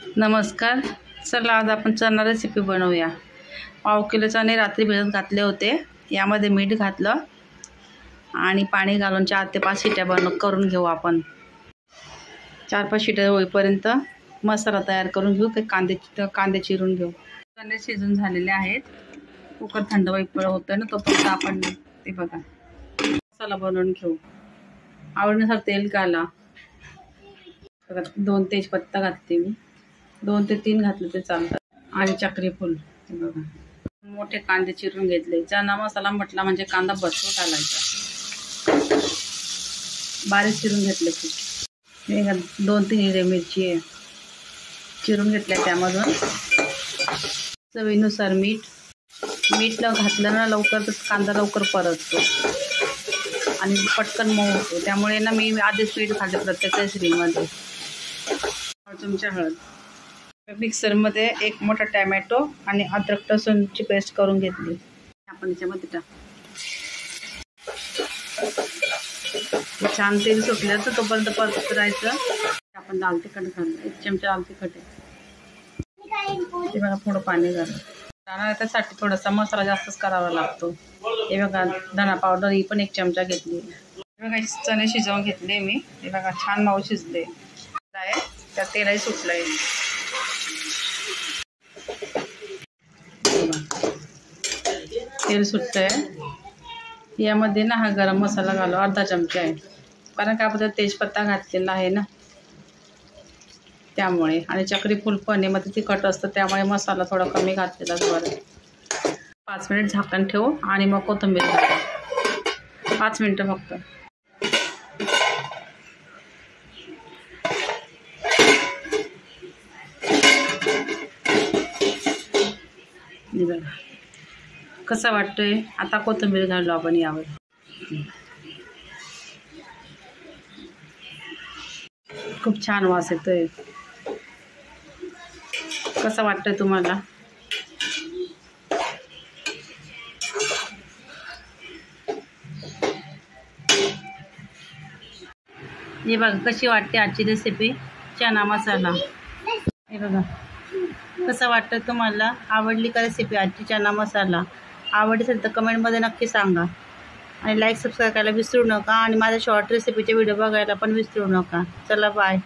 नमस्कार. चला आज आपण चणा रेसिपी बनवूया. पाव किलो चणे रात्री भिजत घातले होते. यामध्ये मीठ घातलं आणि पाणी घालून 4 ते 5 शिट्या करून घेऊ. आपण 4-5 शिट्या होईपर्यंत मसाला तयार करून घेऊ. काही कांदे चिरून घेऊ. चणे शिजून झालेले आहेत. कुकर थंड होतं ना, तोपर्यंत आपण ते बघा मसाला बनवून घेऊ. आवडीनुसार तेल घाला. 2 तेजपत्ता घातले मी, 2 ते 3 घातले ते चालतात. आणि चक्री फूल हे बघा. मोठे कांदे चिरून घेतले. चणा मसाला म्हटला म्हणजे कांदा भरपूर घालायचा. बारीक चिरून घेतले खूप. 2-3 हिरवी मिरची आहे चिरून घेतल्या. त्यामधून चवीनुसार मीठ घातलं ना लवकर तर कांदा लवकर परततो आणि पटकन मऊ होतो. त्यामुळे ना मी आधीच मीठ घालते प्रत्येक रेसिपीमध्ये. चमचा हळद. मिक्सरमध्ये 1 मोठा टॅमॅटो आणि अद्रक लसूणची पेस्ट करून घेतली. आपण याच्यामध्ये टाक. छान तेल सुटलं तर तोपर्यंत परत करायचं. आपण लाल तिखट घालून 1 चमचा लाल तिखट आहे ते बघा. थोडं पाणी घालून त्यासाठी थोडासा मसाला जास्तच करावा लागतो. हे बघा धना पावडर ही पण 1 चमचा घेतली. बघा चणे शिजवून घेतले मी. हे बघा छान मऊ शिजले आहे. त्या तेलही सुटलंय. तेल सुटतंय. यामध्ये ना हा गरम मसाला घालू. अर्धा चमचा आहे, कारण का आपण तेजपत्ता घातलेला आहे ना त्यामुळे. आणि चक्री फूल पण आहे, मध्ये तिखट असतं त्यामुळे मसाला थोडा कमी घातलेला बरं. 5 मिनिट झाकण ठेवू आणि मग कोथिंबीर घालू. 5 मिनिटं फक्त. कसा वाटतोय. आता कोथिंबीर घालू आपण यावर. खूप छान वास येतोय. कसा वाटतोय तुम्हाला. हे बघा कशी वाटते आजची रेसिपी चणा मसाला. हे बघा कसं वाटतं तुम्हाला. आवडली का रेसिपी आजची चणा मसाला. आवडली असेल तर कमेंटमध्ये नक्की सांगा. आणि लाईक सबस्क्राईब करायला विसरू नका. आणि माझ्या शॉर्ट रेसिपीचे व्हिडिओ बघायला पण विसरू नका. चला बाय.